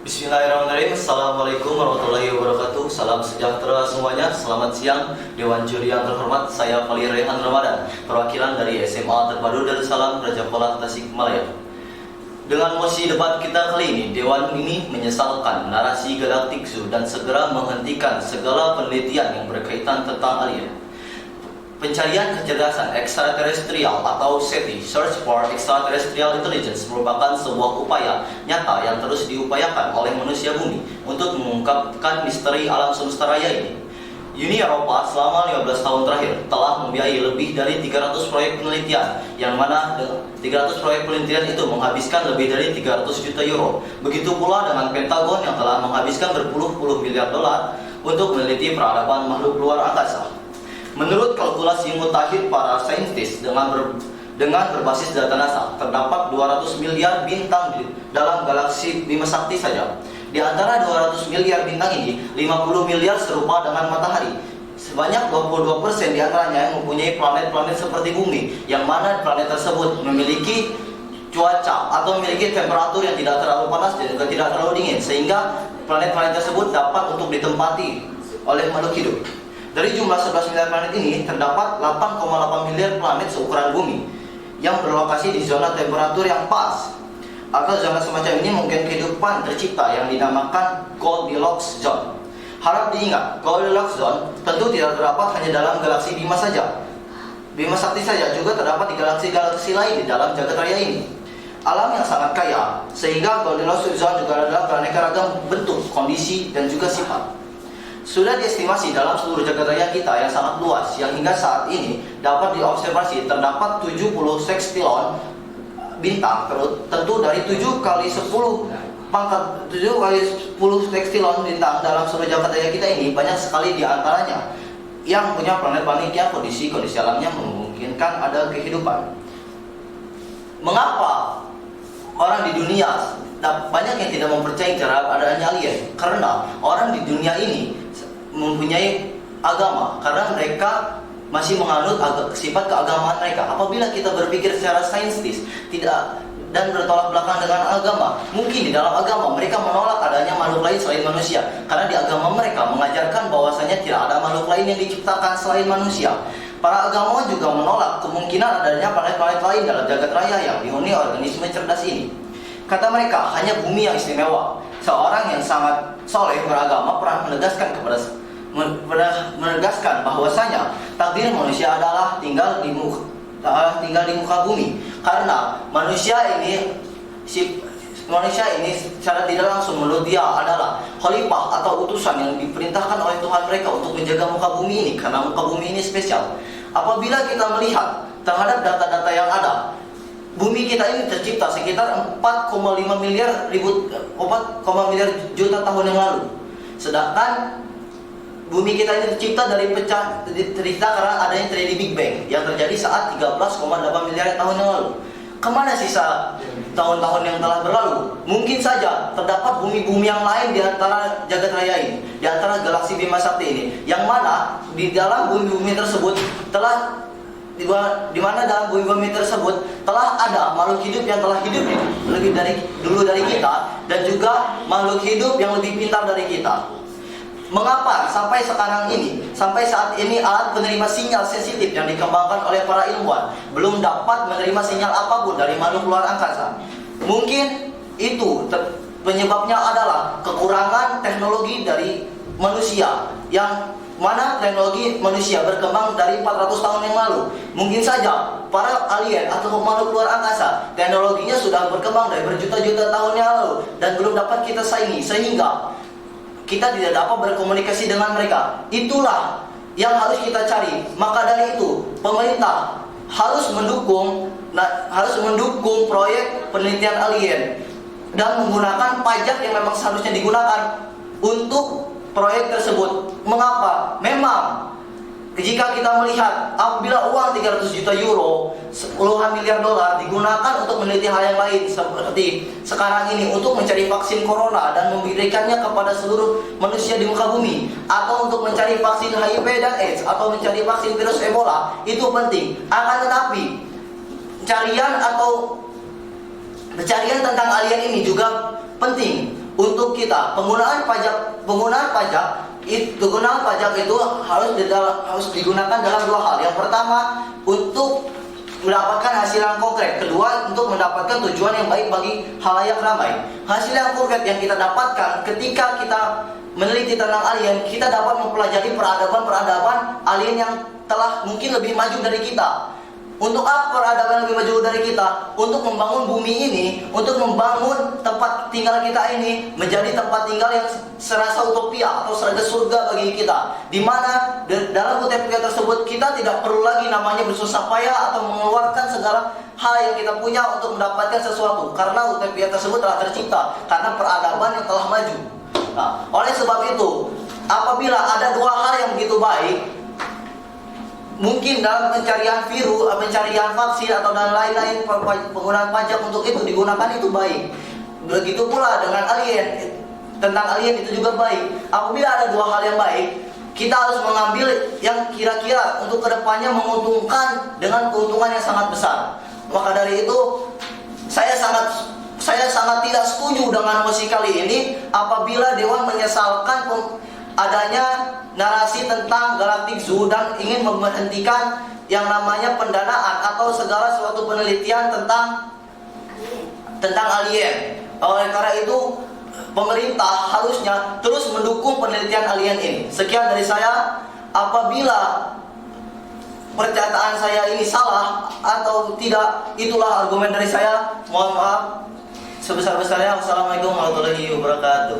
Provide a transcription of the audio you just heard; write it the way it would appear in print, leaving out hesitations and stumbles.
Bismillahirrahmanirrahim. Assalamualaikum warahmatullahi wabarakatuh. Salam sejahtera semuanya. Selamat siang Dewan Juri yang terhormat. Saya Fali Rehan Ramadan, perwakilan dari SMA Terpadu Darussalam Raja Polah Tasikmalaya. Dengan mosi debat kita kali ini, Dewan ini menyesalkan narasi Galactic Zoo dan segera menghentikan segala penelitian yang berkaitan tentang alien. Pencarian kecerdasan ekstraterestrial atau SETI (Search for Extraterrestrial Intelligence) merupakan sebuah upaya nyata yang terus diupayakan oleh manusia bumi untuk mengungkapkan misteri alam semesta raya ini. Uni Eropa selama 15 tahun terakhir telah membiayai lebih dari 300 proyek penelitian, yang mana 300 proyek penelitian itu menghabiskan lebih dari 300 juta euro. Begitu pula dengan Pentagon yang telah menghabiskan berpuluh-puluh miliar dolar untuk meneliti peradaban makhluk luar angkasa. Menurut kalkulasi mutakhir para saintis dengan berbasis data NASA, terdapat 200 miliar bintang dalam galaksi Bima Sakti saja. Di antara 200 miliar bintang ini, 50 miliar serupa dengan matahari. Sebanyak 22% di antaranya yang mempunyai planet-planet seperti bumi, yang mana planet tersebut memiliki cuaca atau memiliki temperatur yang tidak terlalu panas dan juga tidak terlalu dingin, sehingga planet-planet tersebut dapat untuk ditempati oleh makhluk hidup. Dari jumlah 11 miliar planet ini, terdapat 8,8 miliar planet seukuran bumi yang berlokasi di zona temperatur yang pas, atau zona semacam ini mungkin kehidupan tercipta yang dinamakan Goldilocks Zone. Harap diingat, Goldilocks Zone tentu tidak terdapat hanya dalam galaksi Bima saja. Bima Sakti saja juga terdapat di galaksi-galaksi lain di dalam jagat raya ini. Alam yang sangat kaya, sehingga Goldilocks Zone juga adalah beraneka ragam bentuk, kondisi, dan juga sifat. Sudah diestimasi dalam seluruh jagat raya kita yang sangat luas, yang hingga saat ini dapat diobservasi terdapat 70 sextillion bintang, tentu dari 7 kali 10 pangkat 7 kali 10 sextillion bintang dalam seluruh jagat raya kita ini. Banyak sekali di antaranya yang punya planet-planet yang kondisi alamnya memungkinkan ada kehidupan. Mengapa orang di dunia banyak yang tidak mempercayai terhadap adanya alien? Karena orang di dunia ini mempunyai agama, karena mereka masih menganut sifat keagamaan mereka. Apabila kita berpikir secara saintis tidak dan bertolak belakang dengan agama, mungkin di dalam agama mereka menolak adanya makhluk lain selain manusia, karena di agama mereka mengajarkan bahwasanya tidak ada makhluk lain yang diciptakan selain manusia. Para agama juga menolak kemungkinan adanya planet-planet lain dalam jagat raya yang dihuni organisme cerdas ini. Kata mereka, hanya bumi yang istimewa. Seorang yang sangat soleh beragama pernah menegaskan bahwasanya takdir manusia adalah tinggal di muka bumi, karena manusia ini secara tidak langsung menurut dia adalah khalifah atau utusan yang diperintahkan oleh Tuhan mereka untuk menjaga muka bumi ini, karena muka bumi ini spesial. Apabila kita melihat terhadap data-data yang ada, bumi kita ini tercipta sekitar 4,5 miliar juta tahun yang lalu. Sedangkan bumi kita ini tercipta karena adanya terjadi Big Bang yang terjadi saat 13,8 miliar tahun yang lalu. Kemana sisa tahun-tahun yang telah berlalu? Mungkin saja terdapat bumi-bumi yang lain di antara jagat raya ini, di antara galaksi Bima Sakti ini, yang mana di dalam bumi-bumi tersebut telah dalam bumi-bumi tersebut telah ada makhluk hidup yang telah hidup lebih dulu dari kita, dan juga makhluk hidup yang lebih pintar dari kita. Mengapa sampai saat ini alat penerima sinyal sensitif yang dikembangkan oleh para ilmuwan belum dapat menerima sinyal apapun dari makhluk luar angkasa? Mungkin itu penyebabnya adalah kekurangan teknologi dari manusia, yang mana teknologi manusia berkembang dari 400 tahun yang lalu. Mungkin saja para alien atau makhluk luar angkasa teknologinya sudah berkembang dari berjuta-juta tahun yang lalu dan belum dapat kita saingi, sehingga kita tidak dapat berkomunikasi dengan mereka. Itulah yang harus kita cari. Maka dari itu, pemerintah harus mendukung proyek penelitian alien dan menggunakan pajak yang memang seharusnya digunakan untuk proyek tersebut. Mengapa? Memang jika kita melihat apabila uang 300 juta euro, puluhan miliar dolar digunakan untuk meneliti hal yang lain seperti sekarang ini untuk mencari vaksin corona dan memberikannya kepada seluruh manusia di muka bumi, atau untuk mencari vaksin HIV dan AIDS, atau mencari vaksin virus Ebola, itu penting. Akan tetapi pencarian tentang alien ini juga penting. untuk kita penggunaan pajak itu harus digunakan dalam dua hal. Yang pertama untuk mendapatkan hasil yang konkret, kedua untuk mendapatkan tujuan yang baik bagi halayak ramai. Hasil yang konkret yang kita dapatkan ketika kita meneliti tentang alien, kita dapat mempelajari peradaban alien yang telah mungkin lebih maju dari kita. Untuk apa peradaban lebih maju dari kita? Untuk membangun bumi ini, untuk membangun tempat tinggal kita ini menjadi tempat tinggal yang serasa utopia atau serasa surga bagi kita. Di mana dalam utopia tersebut kita tidak perlu lagi namanya bersusah payah atau mengeluarkan segala hal yang kita punya untuk mendapatkan sesuatu, karena utopia tersebut telah tercipta karena peradaban yang telah maju. Nah, oleh sebab itu, apabila ada dua hal yang begitu baik, mungkin dalam pencarian virus, pencarian vaksin atau dan lain-lain, penggunaan pajak untuk itu digunakan itu baik. Begitu pula dengan alien, tentang alien itu juga baik. Apabila ada dua hal yang baik, kita harus mengambil yang kira-kira untuk kedepannya menguntungkan dengan keuntungan yang sangat besar. Maka dari itu, saya sangat tidak setuju dengan mosi kali ini apabila Dewan menyesalkan adanya narasi tentang Galactic Zoo dan ingin memberhentikan yang namanya pendanaan atau segala suatu penelitian tentang alien. Oleh karena itu, pemerintah harusnya terus mendukung penelitian alien ini. Sekian dari saya. Apabila pernyataan saya ini salah atau tidak, itulah argumen dari saya. Mohon maaf sebesar-besarnya. Wassalamualaikum warahmatullahi wabarakatuh.